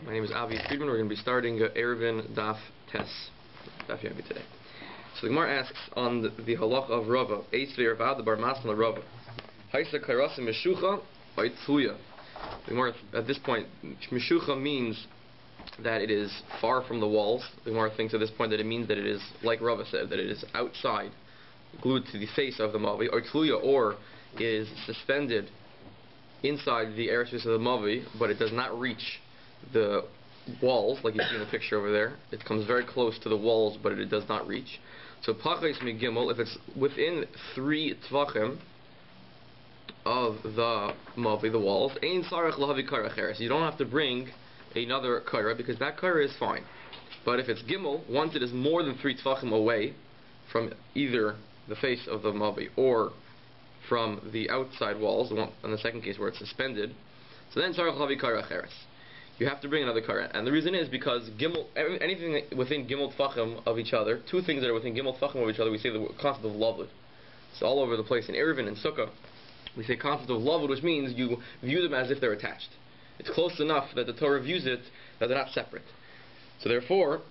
My name is Friedman. We're going to be starting ERU DAF DAF Yomi today. So the Gemara asks on the halacha of Rava, Eitz ve'ervad the bar masna Rava. Haisa kairasim meshucha v'itzuya. The Gemara at this point, meshucha means that it is far from the walls. The Gemara thinks at this point that it means that it is, like Rava said, that it is outside, glued to the face of the mavi, or tzuya, or is suspended inside the airspace of the mavi, but it does not reach the walls, like you see in the picture over there. It comes very close to the walls, but it does not reach. So pachais migimel, if it's within 3 tvachim of the mavi, the walls, ein sarach lahavi kaira cheres. You don't have to bring another kaira because that kaira is fine. But if it's gimel, once it is more than 3 tvachim away from either the face of the mavi or from the outside walls, the one in the second case where it's suspended, so then sarach lahavi kaira cheres. You have to bring another kaira, and the reason is because gimel, anything within gimel tfachim of each other, 2 things that are within gimel tfachim of each other, we say the concept of lavud. It's all over the place in ERU and Sukkah. We say concept of lavud, which means you view them as if they're attached. It's close enough that the Torah views it that they're not separate. So therefore,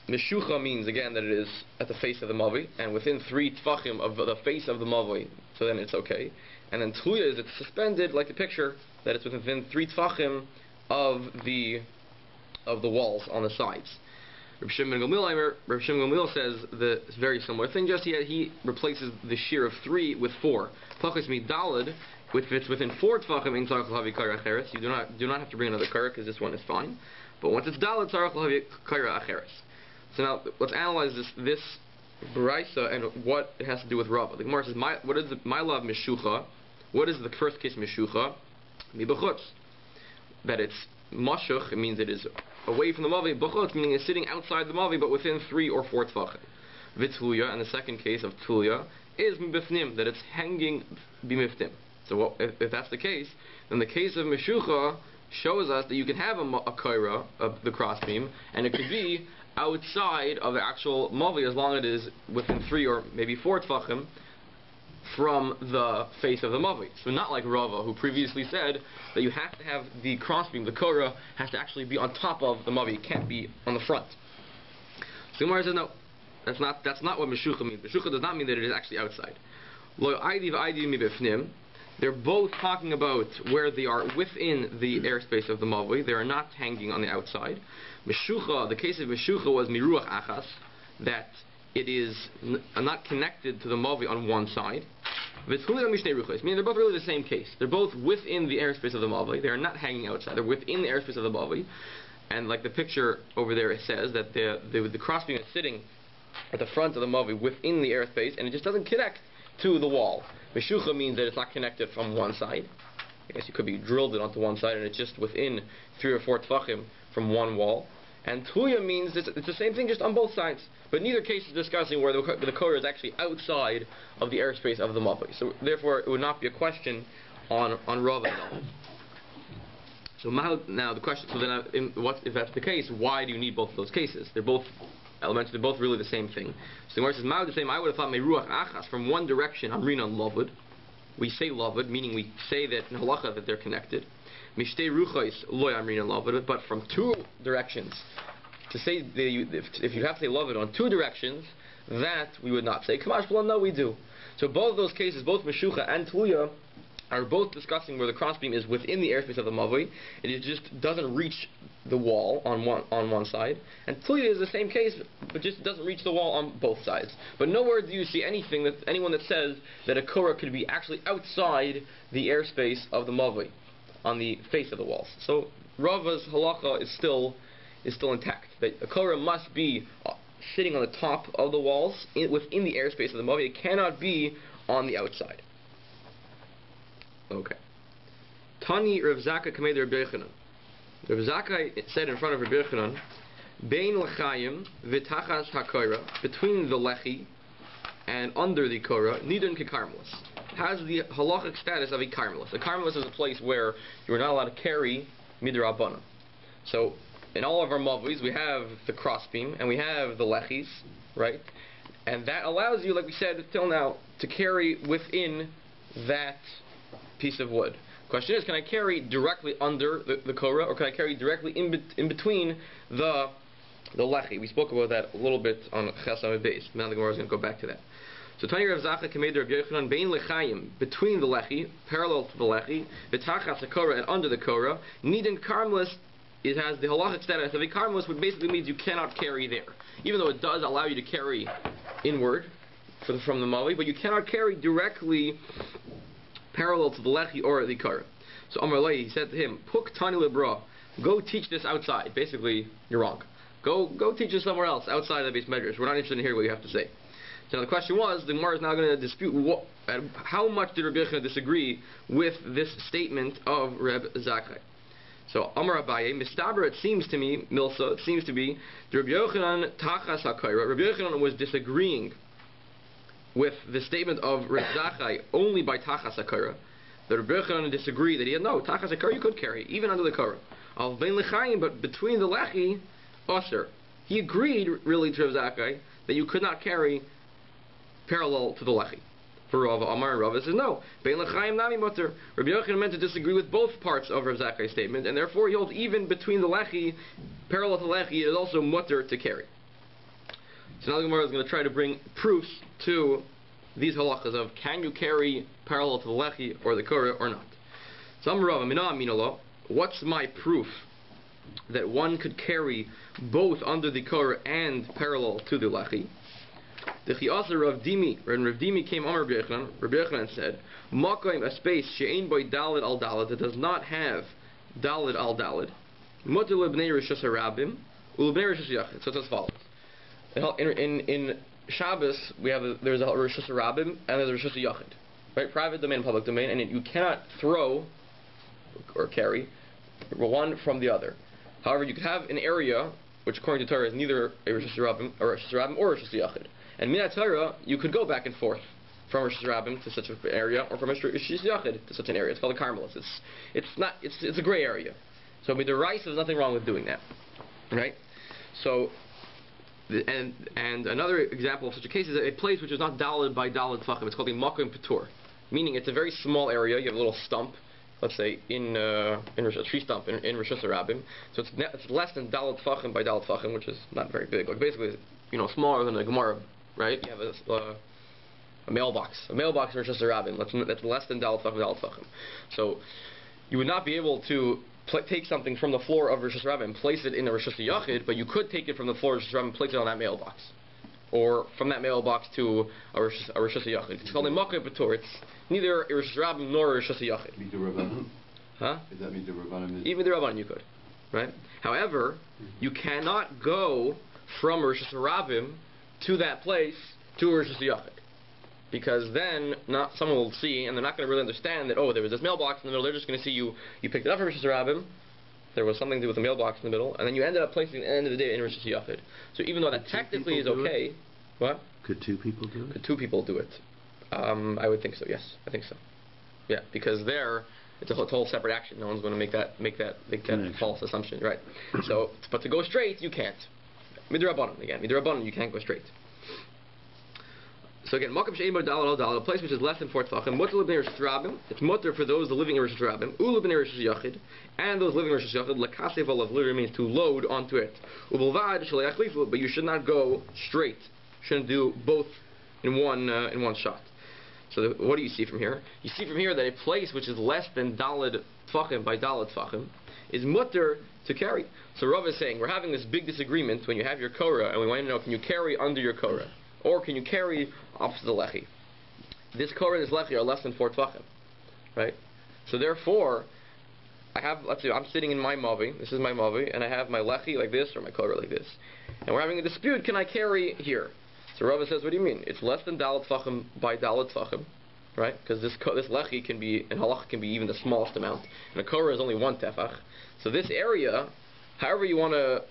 meshucha means again that it is at the face of the mavi, and within 3 tfachim of the face of the mavi, so then it's okay. And then tluya is it's suspended, like the picture, that it's within 3 tfachim of the walls on the sides. Reb Shimon Gamliel says the very similar thing, just yet he replaces the shear of 3 with 4. Pachis mi dalid, if it's within 4 tvachim in tzarach lahavi kaira acheres, you do not have to bring another kaira because this one is fine. But once it's dalid, tzarach lahavi kaira acheres. So now let's analyze this baraisa and what it has to do with Rava. The Gemara says, what is my love meshucha? What is the first case meshucha? Mi b'chutz. That it's mashuch, it means it is away from the mavi, b'chutz, meaning it's sitting outside the mavi, but within 3 or 4 tvachim. V'tluya, and the second case of tluya, is mibifnim, that it's hanging b'miftim. So if that's the case, then the case of meshucha shows us that you can have a kaira of the crossbeam, and it could be outside of the actual mavi as long as it is within 3 or maybe 4 tvachim from the face of the mavi. So not like Rava, who previously said that you have to have the crossbeam, the korah, has to actually be on top of the mavi. It can't be on the front. So Gemara says, no, that's not what meshucha means. Meshucha does not mean that it is actually outside. Lo aidi v'aidi mibifnim. They're both talking about where they are within the airspace of the mavi. They are not hanging on the outside. Meshucha, the case of meshucha was miruach achas, that it is not connected to the mavi on one side. Meaning they're both really the same case. They're both within the airspace of the mavi. They are not hanging outside. They're within the airspace of the mavi. And like the picture over there, it says that the crossbeam is sitting at the front of the mavi within the airspace, and it just doesn't connect to the wall. Meshucha means that it's not connected from one side. I guess you could be drilled it onto one side, and it's just within 3 or 4 tvachim from one wall. And Tuya means it's the same thing, just on both sides. But neither case is discussing where the korah is actually outside of the airspace of the mavi. So therefore, it would not be a question on Rava at all. So now the question. So then, if that's the case, why do you need both of those cases? They're both elementary. They're both really the same thing. So the Gemara says, "Ma'od the same." I would have thought meruach achas from one direction. Amrina lavud. We say lavud, meaning we say that in halacha that they're connected. Mishtei ruchos loy amrina lavud, but from 2 directions. To say that if you have to say lavud on 2 directions, that we would not say. Kamash b'lan, no, we do. So both of those cases, both meshucha and tluya, are both discussing where the crossbeam is within the airspace of the mavi. It just doesn't reach the wall on one side. And tluya is the same case, but just doesn't reach the wall on both sides. But nowhere do you see anyone that says that a korah could be actually outside the airspace of the mavi, on the face of the walls. So Rava's halacha is still intact. That a korah must be sitting on the top of the walls within the airspace of the mavi. It cannot be on the outside. Okay. Tani Rav Zecher kamed Rav Yochanan. Rav Zecher said in front of Rav Yochanan, Bein lechayim v'tachas hakoira, between the lechi and under the korah, nidun kekarmelis, has the halachic status of a karmelis. A karmelis is a place where you are not allowed to carry midrabanan. So in all of our mavis, we have the crossbeam and we have the lechis, right? And that allows you, like we said till now, to carry within that piece of wood. Question is, can I carry directly under the Korah, or can I carry directly in between the Lechi? We spoke about that a little bit on Ches Amud Beis. Now the Gemara is going to go back to that. So Tani Rav Zecher Kamed Rav Yochanan Bein Lechayim, between the Lechi, parallel to the Lechi, V'tachas the Korah and under the Korah, Nidin Karmelis, it has the halachic status of a Karmelis, which basically means you cannot carry there. Even though it does allow you to carry inward from the Mavi, but you cannot carry directly parallel to the Lechi or the Korah. So Amar Lei, he said to him, Puk Tani Lebra, go teach this outside. Basically, you're wrong. Go teach this somewhere else, outside of the base measures. We're not interested in hearing what you have to say. So now the question was, the Gemara is now going to dispute how much did Rabbi Yochanan disagree with this statement of Reb Zecher. So Amar Abaye, Mistaber, it seems to me, Milsa, it seems to be, Rabbi Yochanan Tachas HaKoira. Rabbi Yochanan was disagreeing with the statement of Reb Zecher only by Tachas HaKoira. The Rabbi Yochanan disagreed that he had no, Tachas HaKoira you could carry, even under the Korah. Al Bein Lechayim, but between the Lechi, Osir. He agreed, really, to Reb Zecher that you could not carry parallel to the Lechi. For Rav Amar and Rav says no. Bein Lechayim Nami Mutter. Rabbi Yochanan meant to disagree with both parts of Rav Zecher's statement, and therefore he holds even between the Lechi, parallel to the Lechi, it is also Mutter to carry. So now the Gemara is going to try to bring proofs to these halachas of can you carry parallel to the Lechi or the Korah or not. So Amar Rav Amina Aminallah, what's my proof that one could carry both under the Korah and parallel to the Lechi? The Chiasa Rav Dimi, when Rav Dimi came on Rabbi Yochanan said, Makoim, a space, she'ein boy dalid al dalid, that does not have dalid al dalid, mutter lebnei rishus harabim, ulebnei rishus yachid. So it's as follows. In Shabbos, there's a rishus harabim, and there's a rishus yachid. Right? Private domain, public domain, and you cannot throw or carry one from the other. However, you could have an area, which according to Torah is neither a rishus harabim or a rishus yachid. And Minat Torah, you could go back and forth from Rosh Hashanah to such an area, or from Rosh Yachid to such an area. It's called a Carmelis. It's a gray area. So with the rice, there's nothing wrong with doing that, right? So, and another example of such a case is a place which is not daled by daled tfachim. It's called a makom patur, meaning it's a very small area. You have a little stump, let's say in a tree stump in Rosh Hashanah. So it's less than daled tfachim by daled tfachim, which is not very big. Like basically, smaller than a Gemara. Right? You have a mailbox. A mailbox in Rosh Hashanah. That's less than Dalet Fachim. So you would not be able to take something from the floor of Rosh Hashanah and place it in a Rosh Yachid, but you could take it from the floor of Rosh Hashanah and place it on that mailbox. Or from that mailbox to a Rosh Yachid. It's called a Makkah Patur. It's neither a Rosh Hashanah nor a Rosh Yachid. Huh? Does that mean the Rabbanim? Even the Rabbanim you could. Right? However, you cannot go from Rosh Hashanah to that place to Rosh Yachid, because then someone will see, and they're not going to really understand that there was this mailbox in the middle. They're just going to see you picked it up from Rosh Hashanah. There was something to do with the mailbox in the middle, and then you ended up placing it at the end of the day in Rosh Yachid. So even though that technically is okay, what? Could two people do it? Could two people do it? I would think so. Yes, I think so. Yeah, because there it's a whole separate action. No one's going to make that false assumption, right? So, but to go straight, you can't. Midrabanan again. Midrabanan, you can't go straight. So again, Makam She'ein Bar Daled Al Daled, a place which is less than 4 Tfachim, Mutter L'Bnei Rosh Hashanah, it's Mutter for those living in Rosh Hashanah, U'L'Bnei Rosh Yachid, and those living in Rosh Hashanah, L'Kasev Olav, literally means to load onto it. U'B'Lvad Sh'Lo Yachlifu, but you should not go straight. Shouldn't do both in one shot. So what do you see from here? You see from here that a place which is less than Daled Tfachim by Daled Tfachim is Mutter to carry. So Rav is saying, we're having this big disagreement when you have your Korah, and we want to know, can you carry under your Korah? Or can you carry opposite the Lechi? This Korah and this Lechi are less than 4 Tvachim. Right? So therefore, let's say I'm sitting in my Mavi, this is my Mavi, and I have my Lechi like this, or my Korah like this. And we're having a dispute, can I carry here? So Rav says, what do you mean? It's less than Dalet Tvachim by Dalet Tvachim. Right? Because this Lechi can be, and Halach can be even the smallest amount. And a Korah is only 1 Tefach. So this area, however you want to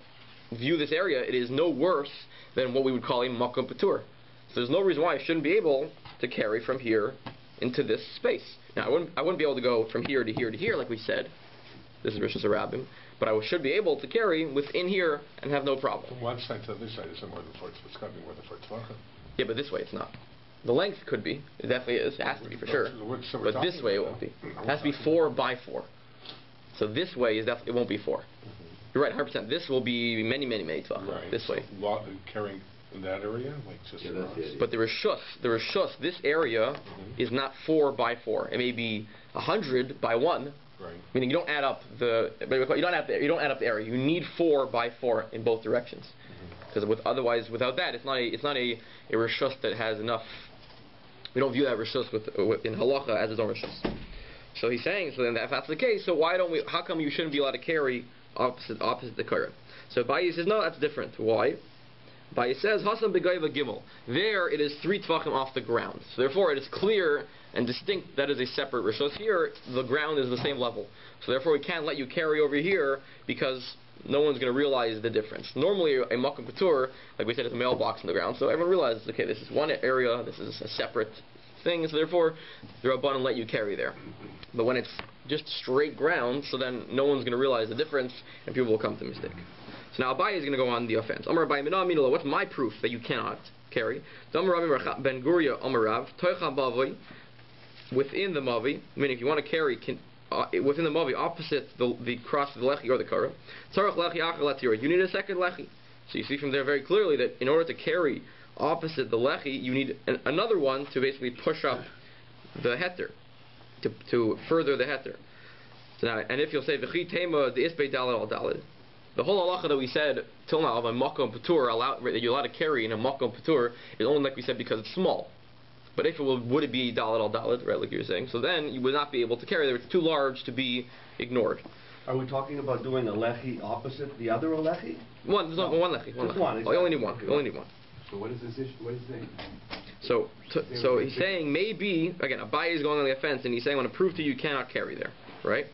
view this area, it is no worse than what we would call a Makom Patur. So there's no reason why I shouldn't be able to carry from here into this space. Now I wouldn't be able to go from here to here to here like we said. This is Rosh Hashanah, but I should be able to carry within here and have no problem. From one side to the other side is more than 4. It's got to be more than 4 Tvachim. Yeah, but this way it's not. The length could be. It definitely is. It has to be for sure. But this way it won't be. It has to be 4 by 4. So this way is definitely, it won't be 4. You're right, 100%. This will be many tvach. Right. This way. So carrying in that area, like just but the rishus, this area is not 4 by 4. It may be 100 by 1. Right. Meaning you don't add up the the area. You need 4 by 4 in both directions. Because otherwise, without that, it's not a rishus that has enough. We don't view that rishus in halacha as its own rishus. So he's saying, so then if that's the case, so why don't we? How come you shouldn't be allowed to carry opposite the Korah? So BAYT says no, that's different. Why? BAYT says Hasan begayva gimel. There it is 3 tvachim off the ground. So therefore, it is clear and distinct that is a separate rishus. Here, the ground is the same level. So therefore, we can't let you carry over here because no one's going to realize the difference. Normally, a makom patur, like we said, is a mailbox in the ground, so everyone realizes, okay, this is one area, this is a separate thing, so therefore, the Rabbanan let you carry there. But when it's just straight ground, so then no one's going to realize the difference, and people will come to mistake. So now Abaye is going to go on the offense. Amar Abaye, what's my proof that you cannot carry? Ben Guria Amarav, Toicha Bavoy, within the Mavi, meaning if you want to carry within the Mavi, opposite the cross of the Lechi or the Kara, Tzarech Lechi Achal you need a second Lechi. So you see from there very clearly that in order to carry opposite the Lechi, you need another one to basically push up the Heter, to further the Heter. So now, and if you'll say, V'chi Tema, the Isbei Dalad al Dalad, the whole halacha that we said till now of a makom patur that you're allowed to carry in a makom patur is only like we said because it's small. But if it would it be dalad al dalad, right, like you were saying, so then you would not be able to carry there. It's too large to be ignored. Are we talking about doing a lechi opposite the other lechi? One, there's no. One lechi. One Just lechi. one. Exactly. You only need one. You only need one. So what is this issue? What is he saying? So he's saying maybe again Abaye is going on the offense and he's saying I want to prove to you cannot carry there, right?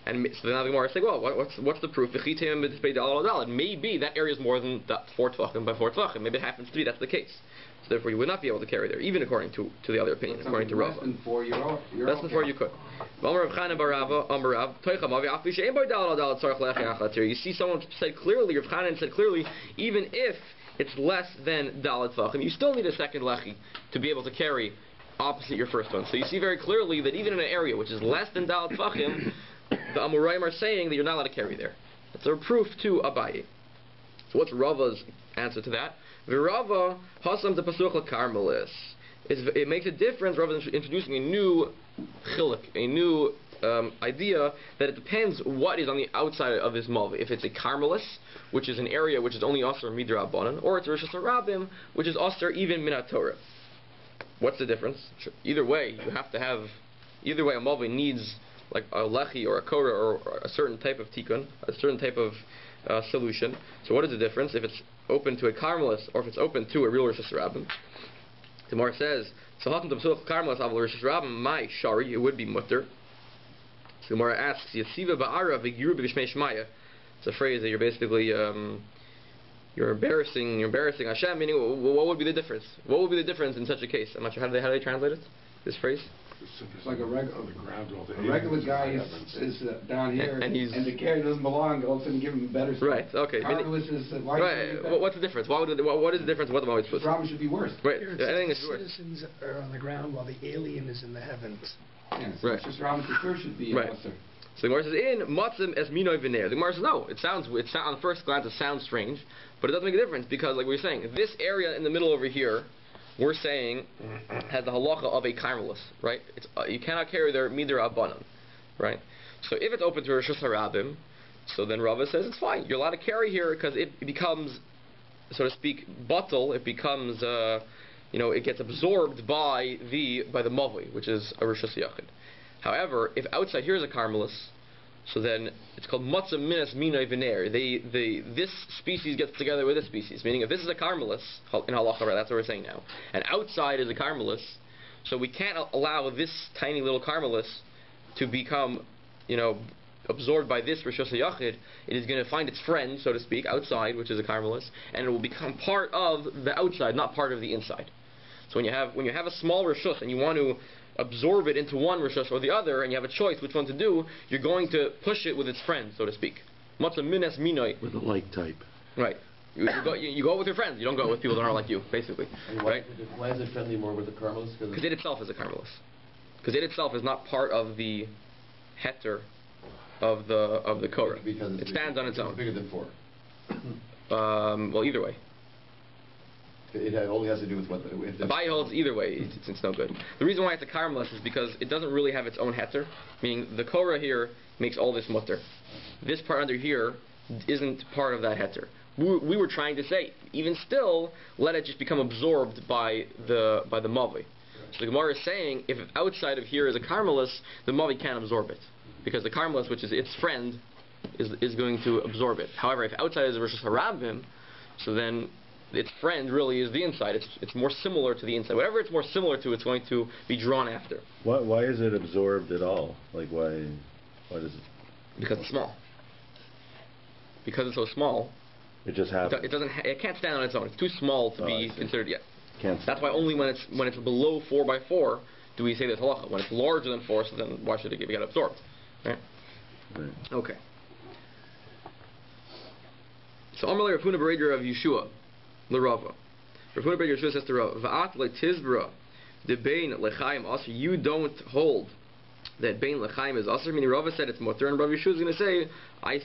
And so now the Gemara is like, well, what's the proof? Maybe that area is more than 4 tvachim by 4 tvachim. Maybe it happens to be that's the case. So therefore, you would not be able to carry there, even according to the other opinion, according to Rava. Less than 4, less than 4 you could. You see, someone said clearly, Rav Chanan said clearly, even if it's less than dalad tvachim, you still need a second lechi to be able to carry opposite your first one. So you see very clearly that even in an area which is less than dalad tvachim, the Amoraim are saying that you're not allowed to carry there. That's a proof to Abaye. So what's Rava's answer to that? Virava hasam de pasuch l'karmelis. It makes a difference. Rava is introducing a new chiluk, a new idea that it depends what is on the outside of this malvi. If it's a karmelis, which is an area which is only osir midra abanan, or it's a rishus harabim, which is osir even minat Torah. What's the difference? Either way, you have to have. Either way, a malvi needs like a lechi or a korah or a certain type of tikkun, a certain type of solution. So what is the difference if it's open to a karmelis or if it's open to a real rishus harabim? The Gemara says, "So hatam to pasuch karmelis aval rishus harabim my shari it would be mutter." So the Gemara asks, "Yasiva ba'ara v'giru b'gishmei shmaya." It's a phrase that you're basically you're embarrassing Hashem. Meaning, what would be the difference? What would be the difference in such a case? I'm not sure how do they translate it. This phrase. It's like a regular guy is down here, and the carry doesn't belong. All of a sudden, give him a better spot. Right. Okay. Right. What's the difference? What is the difference? What the Moshe problem should be worse. Right. Anything is worse. Citizens are on the ground while the alien is in the heavens. Yeah, so right. Just Rambam should be right. So the Gemara says in matzim es minoi v'ner. The Gemara says no. It sounds on first glance it sounds strange, but it doesn't make a difference because like we were saying, this area in the middle over here, we're saying has the halacha of a karmelis, right? It's you cannot carry there midra abanan, right? So if it's open to rishus harabim, so then Rava says it's fine. You're allowed to carry here because it becomes, so to speak, batal. It becomes, it gets absorbed by the mavi, which is a rishus yachid. However, if outside here is a karmelis, so then it's called matzah minas minoi v'ner. This species gets together with this species. Meaning, if this is a karmelis in halacha, right, that's what we're saying now, and outside is a karmelis, so we can't allow this tiny little karmelis to become, absorbed by this rishus yachid. It is going to find its friend, so to speak, outside, which is a karmelis, and it will become part of the outside, not part of the inside. So when you have a small rishus and you want to absorb it into one rishus or the other, and you have a choice which one to do, you're going to push it with its friend, so to speak. Matzah minas minoi. With a like type. Right. You go with your friends. You don't go with people that aren't like you, basically. And Right? Why is it friendly more with the Carmelists? Because it itself is a Carmelist. Because it itself is not part of the heter of the Korah. It stands on its own. Bigger than 4. Well, either way. It only has to do with what The BAYT holds either way. It's no good. The reason why it's a Carmelist is because it doesn't really have its own heter. Meaning the Korah here makes all this mutter. This part under here isn't part of that heter. We were trying to say, even still, let it just become absorbed by the Mavi. So the Gemara is saying, if outside of here is a Carmelist, the Mavi can't absorb it. Because the Carmelist, which is its friend, is going to absorb it. However, if outside is versus Harabim, so then its friend really is the inside. It's more similar to the inside. Whatever it's more similar to, it's going to be drawn after. Why is it absorbed at all? Like why does it? Because it's small. Because it's so small, it just happens. It can't stand on its own. It's too small to be considered yet. That's why only when it's below 4 by 4 do we say this halacha. When it's larger than 4, so then why should it get absorbed? Right? Okay. So Amalei Rav Huna Bereder of Yeshua, L'Rava. Rav Huna Bereder Yeshua says to Rav, Va'at le'tizbra de bein lechaim aser. You don't hold that bein lechaim is aser. Meaning Rava said it's mutter, and Rav Yeshua is going to say, I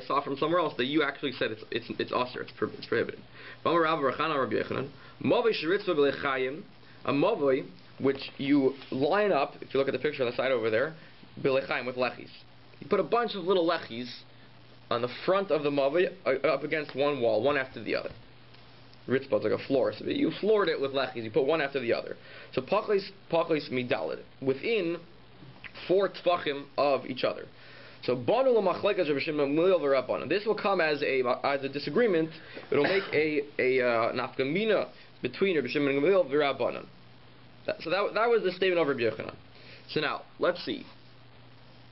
saw from somewhere else that you actually said it's aser. It's prohibited. V'amar Rav Rachana Rabbi Yechanan, mavoi sheritzva b'lechaim, a mavoi which you line up. If you look at the picture on the side over there, b'lechaim with lechis. You put a bunch of little lechis on the front of the mavoi up against one wall, one after the other. Ritzpah is like a floor. So you floored it with lechis. You put one after the other. So paklis midalid within 4 tfachim of each other. So banu l'machlekas Rabbi Shimon Gamliel v'Rabbanan. This will come as a disagreement. It will make a nafkamina between Rabbi Shimon Gamliel v'Rabbanan. So that was the statement of Rabbi Yochanan. So now let's see.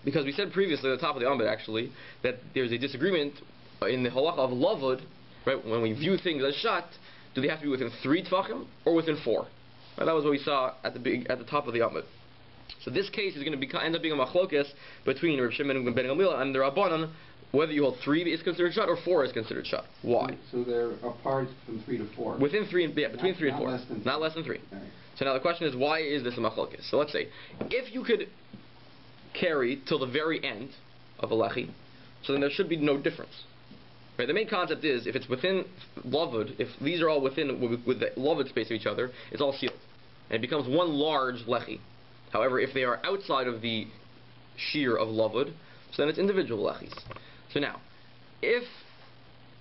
Because we said previously at the top of the Amud actually that there's a disagreement in the halacha of lavud, right? When we view things as shut, do they have to be within 3 tfachim or within 4? Right, that was what we saw at the top of the Amud. So this case is going to end up being a machlokes between Reb Shimon ben Gamliel and the Rabbanan, whether you hold 3 is considered shut or 4 is considered shut. Why? So they're apart from 3 to 4. Within 3 and between 3 and 4, not less than 3. Right. So now the question is, why is this a machlokes? So let's say if you could carry till the very end of a lechi, so then there should be no difference. Right? The main concept is if it's within lavud, if these are all within with the lavud space of each other, it's all sealed, and it becomes one large lechi. However, if they are outside of the shear of lavud, so then it's individual lechis. So now, if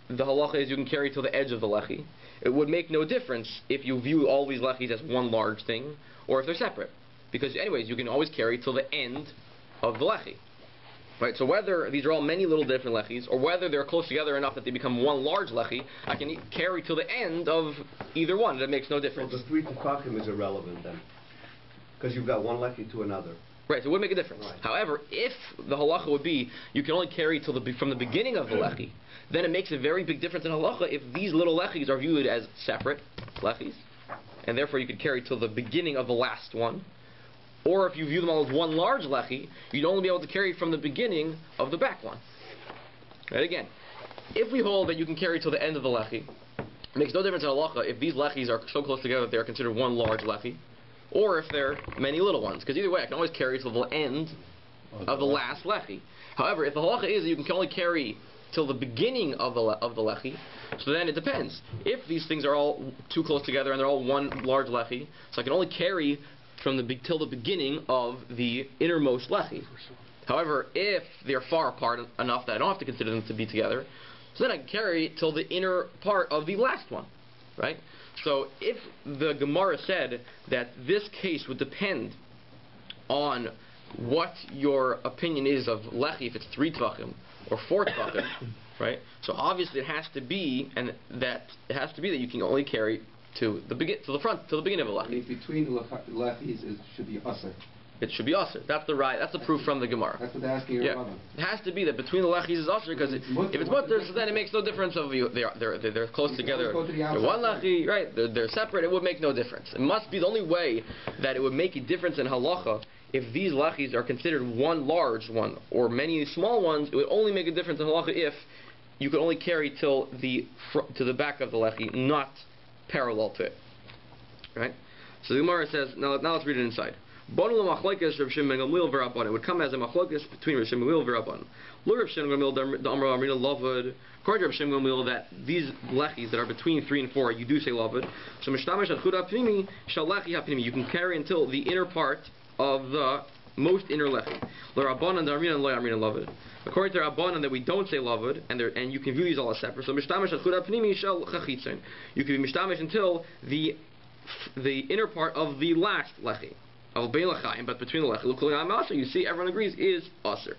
the halacha is you can carry till the edge of the lechi, it would make no difference if you view all these lechis as one large thing, or if they're separate. Because anyways, you can always carry till the end of the lechi. Right, so whether these are all many little different lechis, or whether they're close together enough that they become one large lechi, I can carry till the end of either one. That makes no difference. Well, the 3 tefachim is irrelevant then, because you've got one lechi to another. Right, so it would make a difference. Right. However, if the halacha would be you can only carry till from the beginning of the lechi, then it makes a very big difference in halacha if these little lechis are viewed as separate lechis, and therefore you could carry till the beginning of the last one. Or if you view them all as one large lechi, you'd only be able to carry from the beginning of the back one. Right, again, if we hold that you can carry till the end of the lechi, it makes no difference in halacha if these lechis are so close together that they are considered one large lechi, or if they're many little ones. Because either way, I can always carry till the end of the last lechi. However, if the halacha is that you can only carry till the beginning of the lechi, so then it depends. If these things are all too close together and they're all one large lechi, so I can only carry till the beginning of the innermost lechi. However, if they're far apart enough that I don't have to consider them to be together, so then I can carry till the inner part of the last one, right? So if the Gemara said that this case would depend on what your opinion is of lechi, if it's 3 tvachim or 4 tvachim, right? So obviously it has to be that you can only carry to the beginning of a lechi. Between the lechis, it should be usher. It should be usher. That's the proof from the Gemara. That's what they're asking your mother. It has to be that between the lechis is usher, because if it's mutter, so then it makes no difference of they're close together. They're one lechi, right? They're separate. It would make no difference. It must be the only way that it would make a difference in halacha if these lechis are considered one large one or many small ones. It would only make a difference in halacha if you can only carry till to the back of the lechi, not parallel to it. Right? So the Gemara says, now let's read it inside. It would come as a machlokes between Rav Shimon Gamliel and Rabbanan. Rav Shimon Gamliel the Amar Amrina Lavud. According to Rav Shimon Gamliel, that these lechis that are between 3 and 4, you do say lavud. So mishtamash al chud hapnimi shal lechi hapnimi. You can carry until the inner part of the most inner lechi. L'Rabbanan the Amrina and lo Amrina Lavud. According to Rabbanan, that we don't say lavud, and you can view these all as separate. So mishtamash al chud hapnimi shal chachitzin. You can be mishtamash until the inner part of the last lechi. But between the lechi, you see, everyone agrees is aser.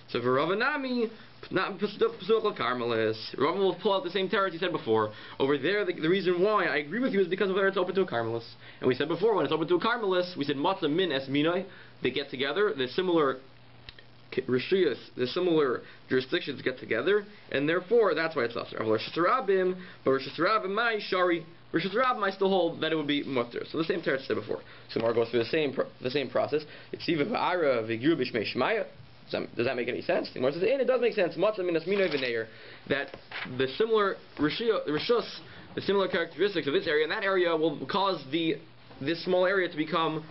So for Ravanami, not Carmelis, Rav will pull out the same teretz he said before. Over there, the reason why I agree with you is because of where it's open to a Carmelis. And we said before, when it's open to a Carmelis, we said matzah min es minoi. They get together. The similar rishuyas, the similar jurisdictions get together, and therefore that's why it's aser. But Rosh Hashanah, my shari. Rosh Hashanah, I still hold that it would be mutter. So the same teretz said before. So Mar goes through the same process. It's even v'ara v'giru b'shmei shmaya. Does that make any sense? The Gemara says, and it does make sense. Matzah minas minoi v'neir, that the similar rishus, the similar characteristics of this area, and that area will cause this small area to become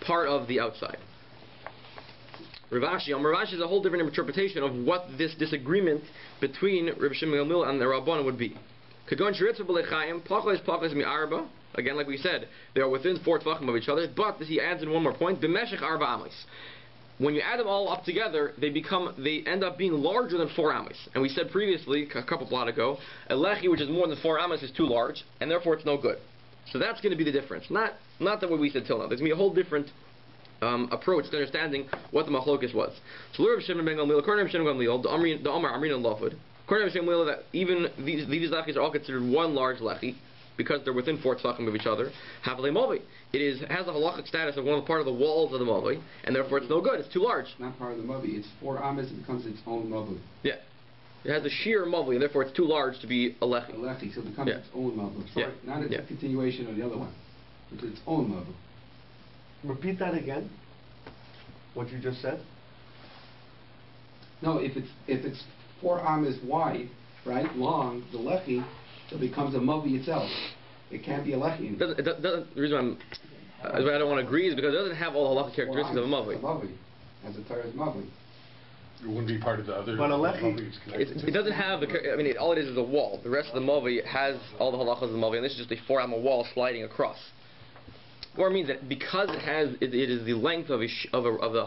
part of the outside. Rav Ashi is a whole different interpretation of what this disagreement between Rav Shimon Gamliel and the Rabbanan would be. Again, like we said, they are within 4 tvachim of each other, but he adds in one more point, b'meshech arba amis. When you add them all up together, they end up being larger than 4 amis. And we said previously, a couple blot ago, a lechi which is more than 4 amis is too large, and therefore it's no good. So that's going to be the difference. Not the way we said till now. There's going to be a whole different approach to understanding what the machlokes was. So Rav Shimon ben Gamliel, according to Rav Shimon Gamliel, the Amar Amrina Lavud, according to Rav Shimon Gamliel, that even these lechis are all considered one large lechi, because they're within 4 tzvachim of each other. Havle mavi. It has a halachic status of one of the part of the walls of the mavi, and therefore it's no good. It's too large. It's not part of the mavi. It's 4 amas. It becomes its own mavi. Yeah. It has a sheer mavi, and therefore it's too large to be a lechi. A lechi, so it becomes its own mavi. Not a continuation of the other one. It's its own mavi. Repeat that again. What you just said. No, if it's 4 amas wide, right, long, the lechi, it becomes a mavi itself. It can't be a lechi. The reason why I don't want to agree is because it doesn't have all the halachic characteristics of a mavi. As a Torah's mavi. It wouldn't be part of the other. But a lechi, it doesn't have the. All it is a wall. The rest of the mavi has all the halachas of the mavi, and this is just a 4 amma wall sliding across. Or it means that because it is the length of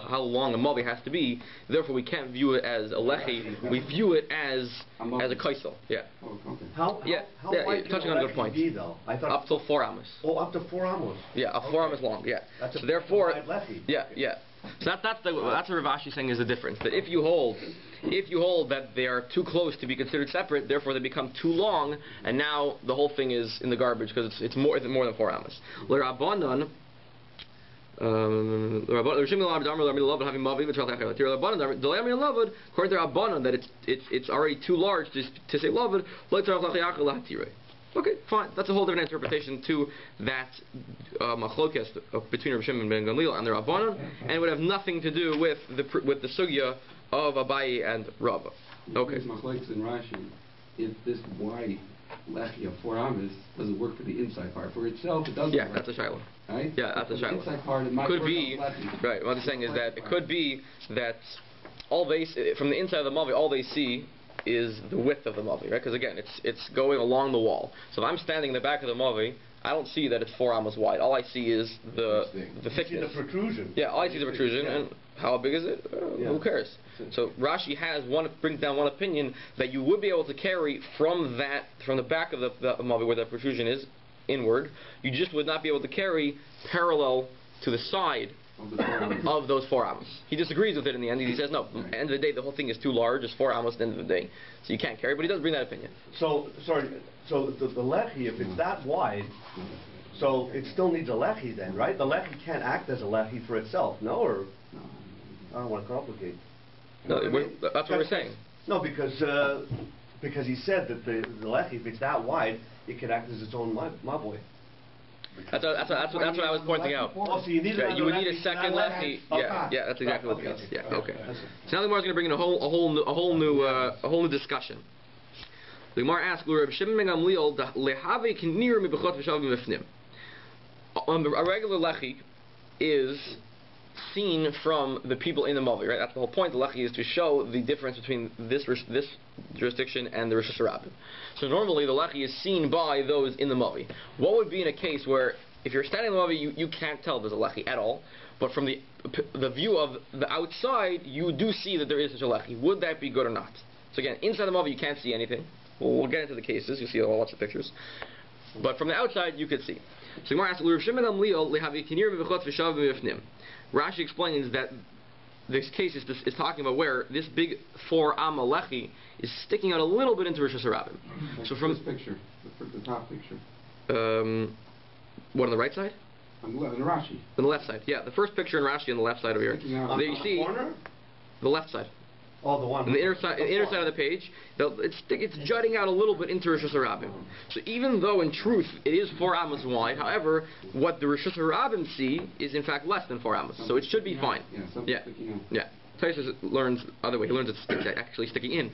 how long a mavi has to be, therefore we can't view it as a lechi. We view it as a kaisel. Yeah. Oh, okay. How wide touching on a good point. Be, though? I thought up till 4 amos. Oh, up to 4 amos. Yeah, 4 amos long. Yeah. That's so therefore, lechi. yeah. So that's what Rav Ashi is saying is the difference. That if you hold that they are too close to be considered separate, therefore they become too long, and now the whole thing is in the garbage because it's more than 4 amos. L'Rabbanan, according to Rabbanan, that it's already too large to say lavud. Okay, fine. That's a whole different interpretation to that machlokes between Rav Shimon ben Gamliel and the Rabbanan, and it would have nothing to do with the sugya of Abaye and Rava. Okay. Machlokes in Rashi, if this wide lechi of 4 amas doesn't work for the inside part, for itself it doesn't. Yeah, work. that's a shiloh. Right? Yeah, that's a shiloh. The inside part, it might could work be on lechi. right. What I'm saying is that it could be that from the inside of the mavi, all they see is the width of the mavi, right? Because again, it's going along the wall. So if I'm standing in the back of the mavi, I don't see that it's 4 amos wide. All I see is the thickness. You see the protrusion. Yeah, all I see is the protrusion, and how big is it? Who cares? So Rashi brings down one opinion that you would be able to carry from the back of the mavi where the protrusion is inward. You just would not be able to carry parallel to the side of those 4 amos. He disagrees with it in the end. He says, no, at the end of the day, the whole thing is too large. It's 4 amos at the end of the day. So you can't carry, but he does bring that opinion. So the lechi, if it's that wide, so it still needs a lechi then, right? The lechi can't act as a lechi for itself, no? Or I don't want to complicate. No, that's what we're saying. No, because he said that the lechi, if it's that wide, it can act as its own maboy. That's what I was pointing out. Oh, so you would need a second lechi. Yeah, that's exactly what it means. Yeah, okay. So now the Gemara is going to bring in a whole new discussion. The Gemara asks, "Reb Shimon ben Gamliel lehave kinir mibechot v'shavim mifnim." A regular lechi is seen from the people in the Mavi, right? That's the whole point. The lechi is to show the difference between this jurisdiction and the Rosh Hashanah. So normally the lechi is seen by those in the Mavi. What would be in a case where if you're standing in the Mavi, you can't tell there's a lechi at all, but from the view of the outside, you do see that there is such a lechi. Would that be good or not? So again, inside the Mavi you can't see anything. We'll get into the cases. You'll see lots of pictures. But from the outside, you could see. So Gemara asks, Rashi explains that this case is talking about where this big 4 amma lechi is sticking out a little bit into Rosh Hashanah. So from this picture, the top picture. What, on the right side? On the Rashi. On the left side, yeah. The first picture in Rashi on the left side over here. On there you see corner? the left side. Oh, the one. On the inner side of the page, it's jutting out a little bit into Rosh Hashanah. So even though in truth it is 4 ammas wide, however, what the Rosh Hashanah see is in fact less than 4 ammas. So it should be fine. Yeah. Taisus learns other way. He learns it's actually sticking in.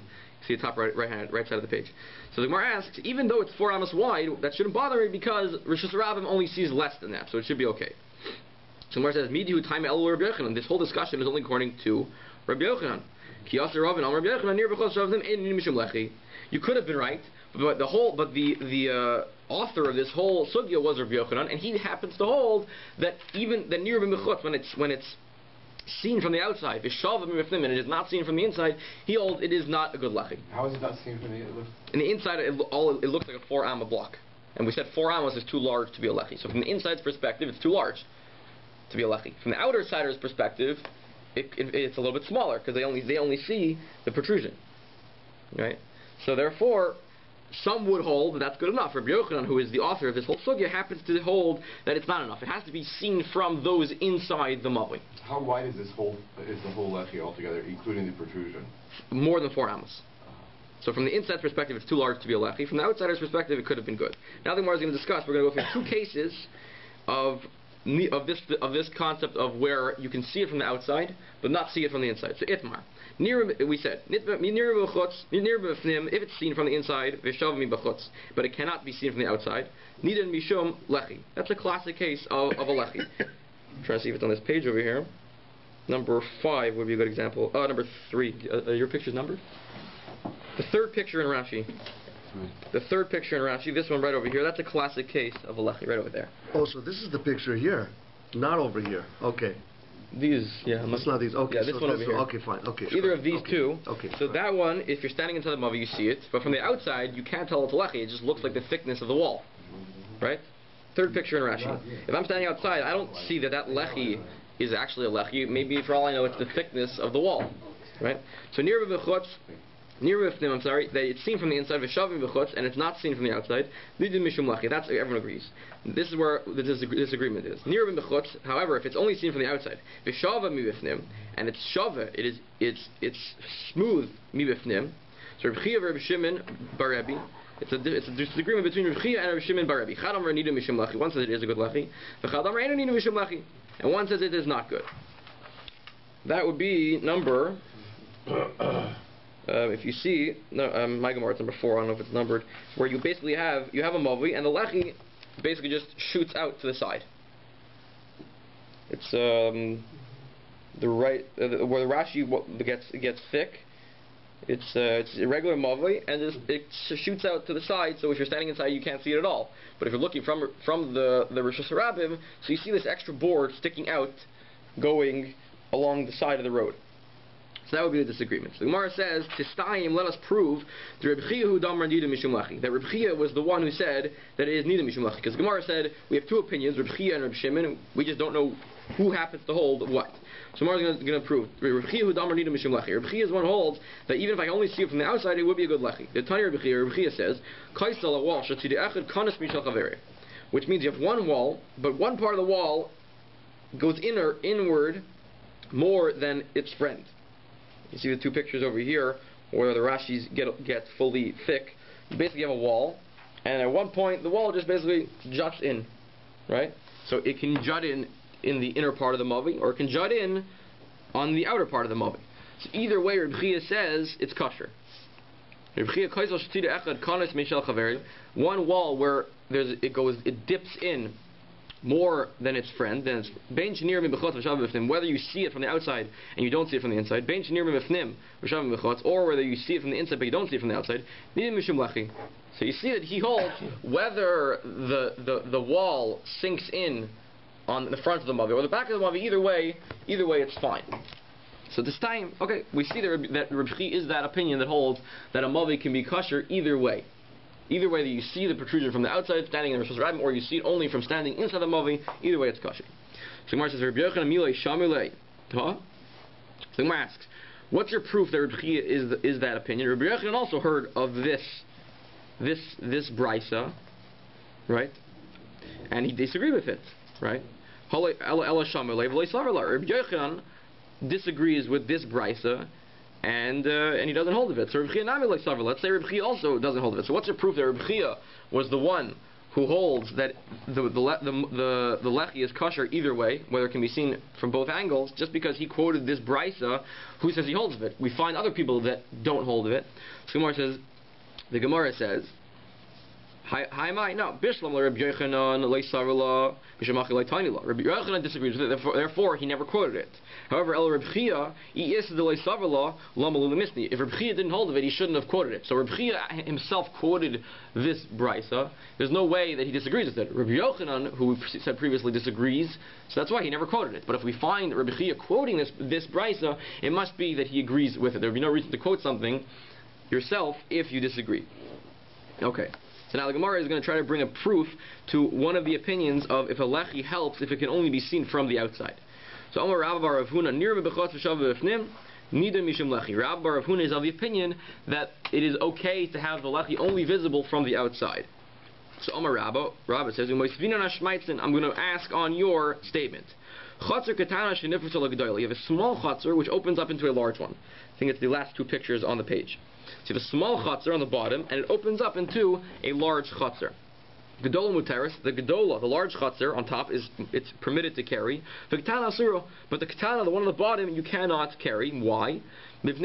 See the top right side of the page. So the Gemara asks, even though it's 4 ammas wide, that shouldn't bother me because Rosh Hashanah only sees less than that, so it should be okay. So the Gemara says, "Midihu time el Rabbi Yochanan." This whole discussion is only according to Rabbi Yochanan. You could have been right, but the author of this whole sugya was Rabbi Yochanan, and he happens to hold that even the near b'mechutz, when it's seen from the outside, and it is not seen from the inside, he holds it is not a good lechi. How is it not seen from the inside? In the inside, it looks like a 4 amma block, and we said 4 ammas is too large to be a lechi. So from the inside's perspective, it's too large to be a lechi. From the outer sider's perspective, it's a little bit smaller because they only see the protrusion, right? So therefore, some would hold that that's good enough. Rabbi Yochanan, who is the author of this whole sugya, happens to hold that it's not enough. It has to be seen from those inside the mavi. How wide is the whole lechi altogether, including the protrusion? More than 4 ammas. So from the inside perspective, it's too large to be a lechi. From the outsider's perspective, it could have been good. Now the Gemara is going to discuss. We're going to go through 2 cases of this concept of where you can see it from the outside, but not see it from the inside. So itmar, we said, if it's seen from the inside, but it cannot be seen from the outside. Nidan mishum lechi. That's a classic case of a lechi. I'm trying to see if it's on this page over here. Number 5 would be a good example. Number 3. Your picture's numbered? The third picture in Rashi. The third picture in Rashi, this one right over here, that's a classic case of a lechi, right over there. Oh, so this is the picture here, not over here. Okay. These, yeah. It's not these. Okay. Yeah, this so one over here. Okay, fine. Okay. Either of these two. Okay. So that one, if you're standing inside the mavi, you see it. But from the outside, you can't tell it's a lechi. It just looks like the thickness of the wall. Right? Third picture in Rashi. If I'm standing outside, I don't see that lechi is actually a lechi. Maybe for all I know, it's the thickness of the wall. Right? So near b'chutz, that it's seen from the inside, and it's not seen from the outside. That's everyone agrees. This is where the disagreement is. However, if it's only seen from the outside, and it's shava, it's smooth mibifnim. So Reb Chia and Reb Shimon bar Rebbe, it's a disagreement between Reb Chia and Reb Shimon bar Rebbe. One says it is a good lechi, and one says it is not good. That would be number. If you see, my Gemara, it's number 4, I don't know if it's numbered, where you basically have a mavi, and the lechi basically just shoots out to the side. It's the right, where the Rashi gets thick, it's irregular mavi, and it shoots out to the side, so if you're standing inside, you can't see it at all. But if you're looking from the Rosh Hashanah, so you see this extra board sticking out, going along the side of the road. So that would be the disagreement. So the Gemara says, "Tistayim, let us prove that Reb Chia hu damar nida mishum lechi." That Reb Chia was the one who said that it is nida mishum lechi. Because the Gemara said we have 2 opinions, Reb Chia and Reb Shimon, and we just don't know who happens to hold what. So the Gemara is going to prove Reb Chia hu damar nida mishum lechi. Reb Chia is one who holds that even if I only see it from the outside, it would be a good lechi. The Tanya Reb Chia says, "Kaisal a wall shatidi echad kanas mishal chaveri," which means you have one wall, but one part of the wall goes inward more than its friend. You see the 2 pictures over here where the Rashis get fully thick. You basically have a wall, and at one point the wall just basically juts in, right? So it can jut in the inner part of the mavi, or it can jut in on the outer part of the mavi. So either way, Reb Chia says it's kosher. One wall where it dips in more than its friend, then it's whether you see it from the outside and you don't see it from the inside, or whether you see it from the inside but you don't see it from the outside. So you see that he holds whether the wall sinks in on the front of the mavi or the back of the mavi. Either way it's fine. So this time, okay, we see that Reb Chi is that opinion that holds that a mavi can be kosher either way. Either way that you see the protrusion from the outside, standing in the Rosh Hashanah, or you see it only from standing inside the mavi, either way it's kosher. So Gemara says, Reb Yochanan Milei Shamulei. So Gemara asks, what's your proof that Reb Chi is that opinion? Reb Yochanan also heard of this brisa, right? And he disagreed with it, right? Reb Yochanan disagrees with this brisa, and he doesn't hold of it. So Reb Chia nami like Savar. Let's say Reb Chia also doesn't hold of it. So what's your proof that Reb Chia was the one who holds that the lechi is kosher either way, whether it can be seen from both angles, just because he quoted this brisa, who says he holds of it? We find other people that don't hold of it. So the Gemara says, no, Bishlam Reb Yochanan Leisarla Bishamachi Leitainila. Reb Yochanan disagrees with it, therefore he never quoted it. However, El Reb Chia is the Leisarla Lamalu Misni. If Reb Chia didn't hold of it, he shouldn't have quoted it. So Reb Chia himself quoted this brisa. There's no way that he disagrees with it. Reb Yochanan, who we said previously, disagrees, so that's why he never quoted it. But if we find Reb Chia quoting this brisa, it must be that he agrees with it. There would be no reason to quote something yourself if you disagree. Okay. So now the Gemara is going to try to bring a proof to one of the opinions of if a lechi helps if it can only be seen from the outside. So Amar Rabba bar Rav Huna nir bechotz v'shav v'fnim nida mishum lechi. Rabba bar Rav Huna is of the opinion that it is okay to have the lechi only visible from the outside. So Amar Rabba says, I'm going to ask on your statement. Chotzer katana shenifrus l'gedola. You have a small chotzer which opens up into a large one. I think it's the last two pictures on the page. So you have a small chotzer on the bottom, and it opens up into a large chotzer. Gedola muteris, the gedola, the large chotzer on top, it's permitted to carry. But the katana, the one on the bottom, you cannot carry. Why? It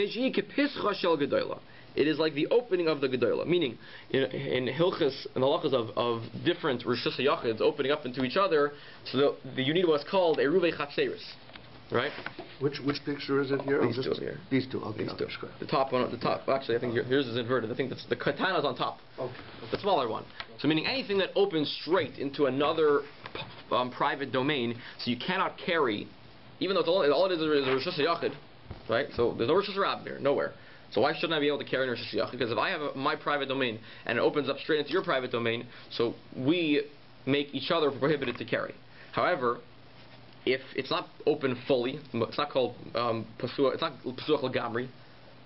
is like the opening of the gedola, meaning in hilchas and the halachas of different rishus hayachids opening up into each other. So the unit was called ERU chatzeris. Right? Which picture is it here? These two here. These two. Okay. These two. The top one. The top. Actually, I think yours is inverted. I think the katana is on top. Okay. The smaller one. So meaning anything that opens straight into another private domain, so you cannot carry, even though all it is a rishus hayachid, right? So there's no rishus rab there, nowhere. So why shouldn't I be able to carry in rishus hayachid? Because if I have my private domain and it opens up straight into your private domain, so we make each other prohibited to carry. However, if it's not open fully, it's not called pasuach. It's not pasuach l'gamri,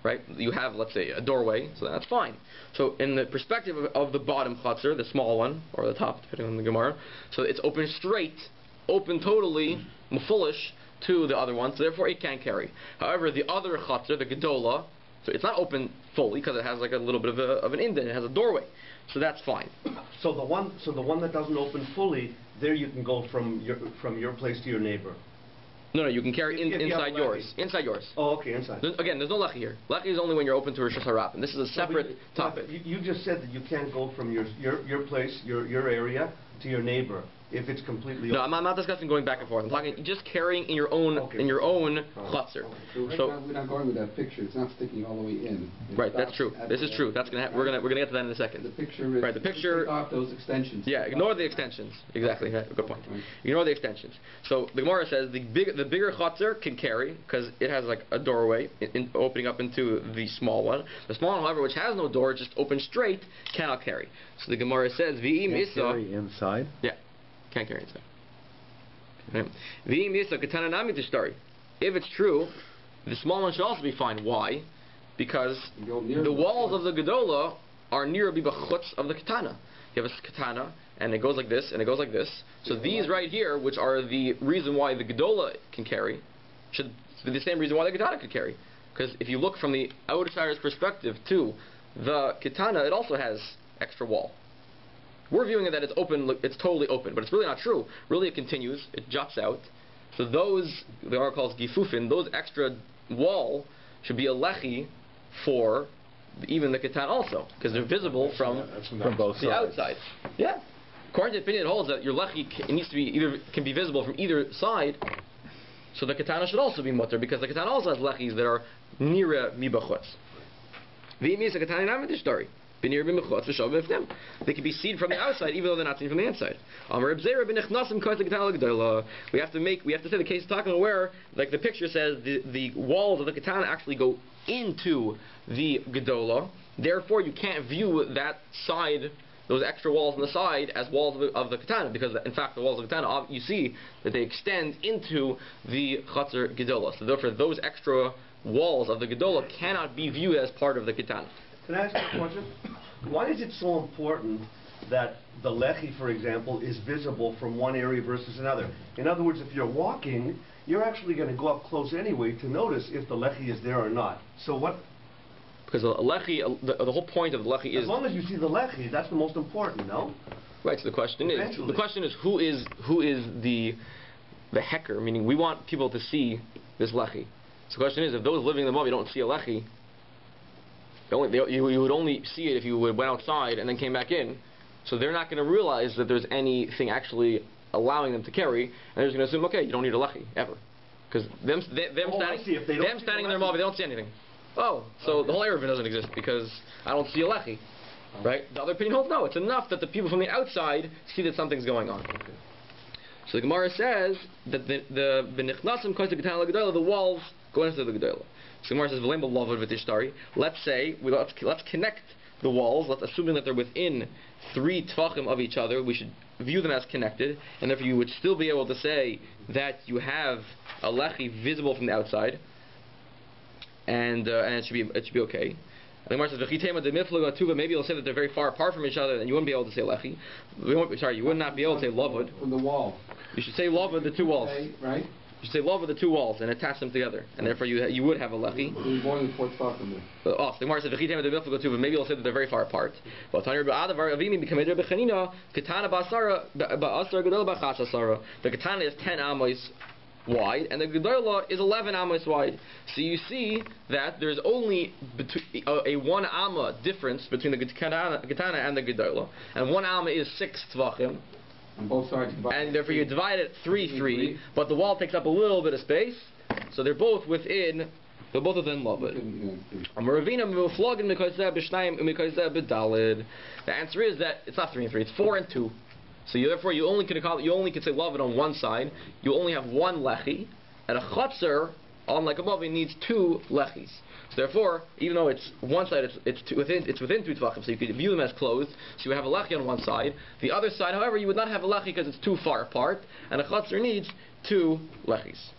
right? You have, let's say, a doorway, so that's fine. So in the perspective of the bottom chutzner, the small one, or the top, depending on the Gemara, so it's open straight, open totally, mufulish to the other one, so therefore it can't carry. However, the other chutzner, the gedola, so it's not open fully because it has like a little bit of an indent. It has a doorway, so that's fine. So the one that doesn't open fully, there you can go from your place to your neighbor. No, you can carry inside yours. Inside yours. Oh, okay, inside. Again, there's no lechi here. Lechi is only when you're open to Rishus Harap, and this is a separate topic. You just said that you can't go from your place, your area, to your neighbor if it's completely open. No, I'm not discussing going back and forth. I'm talking just carrying in your own chutzner. So we're not going with that picture. It's not sticking all the way in. Right, that's true. This is true. That's we're gonna get to that in a second. The picture is right. The picture. Take off those extensions. Yeah, ignore the extensions. Exactly. Right, good point. Right. Ignore the extensions. So the Gemara says the bigger chutzner can carry because it has like a doorway opening up into the small one. The small one, however, which has no door, just open straight, cannot carry. So the Gemara says v'im isa. Carry inside. Yeah. Can't carry inside. Right. If it's true, the small one should also be fine. Why? Because the walls of the gedola are near the bechutz of the katana. You have a katana, and it goes like this, and it goes like this. So these right here, which are the reason why the gedola can carry, should be the same reason why the katana could carry. Because if you look from the outsider's perspective to the katana, it also has extra wall. We're viewing it that it's open, it's totally open, but it's really not true. Really, it continues, it juts out. So those, the Gemara calls gifufin, those extra wall should be a lechi for even the katan also, because they're visible from both the sides. outside. Yeah. According to the opinion, it holds that your lechi needs to be can be visible from either side. So the katana should also be mutter, because the katana also has lechis that are nira mibachutz. V'im a katana not story. They can be seen from the outside, even though they're not seen from the inside. We have to say the case is talking about where, like the picture says, the walls of the katana actually go into the gedola. Therefore, you can't view that side, those extra walls on the side, as walls of the katana, because in fact the walls of the katana, you see that they extend into the chatzar gedola. So therefore, those extra walls of the gedola cannot be viewed as part of the katana. Can I ask you a question? Why is it so important that the lechi, for example, is visible from one area versus another? In other words, if you're walking, you're actually going to go up close anyway to notice if the lechi is there or not. So what? Because the lechi, the whole point of the lechi is, as long as you see the lechi, that's the most important, no? Right. So the question is who is the hecker? Meaning, we want people to see this lechi. So the question is, if those living in the mob, you don't see a lechi. You would only see it if you went outside and then came back in. So they're not going to realize that there's anything actually allowing them to carry, and they're just going to assume, okay, you don't need a lechi ever, because them standing in their mob, they don't see anything. Oh, so the whole ERU doesn't exist because I don't see a lechi, right? The other opinion holds no. It's enough that the people from the outside see that something's going on. So the Gemara says that the walls go into the gedola. So Gemara says, let's say, let's connect the walls, assuming that they're within 3 tvachim of each other, we should view them as connected, and therefore you would still be able to say that you have a lechi visible from the outside, and it should be okay. And the Gemara says, maybe you'll say that they're very far apart from each other, and you wouldn't be able to say lechi. You would not be able to say lavud. From the wall. You should say lavud, the 2 walls. Okay, right? You should say love of the 2 walls and attach them together, and therefore you would have a lechi. There's more than 4 tvachim there. So the Gemara says but maybe you'll say that they're very far apart. The katana is 10 amos wide, and the gedola is 11 amos wide. So you see that there's only a 1 amma difference between the katana and the gedola, and 1 amma is 6 tvachim. On both sides. And therefore you divide it 3-3, but the wall takes up a little bit of space, so they're both within Lavid. The answer is that it's not 3 and 3; it's 4 and 2. So therefore you only can say Lavid on one side. You only have 1 lechi, and a chatzar, unlike above, it needs 2 lechis. So therefore, even though it's one side, it's within 2 tvachim, so you could view them as closed. So you have a lechi on one side. The other side, however, you would not have a lechi because it's too far apart, and a chatzar needs 2 lechis.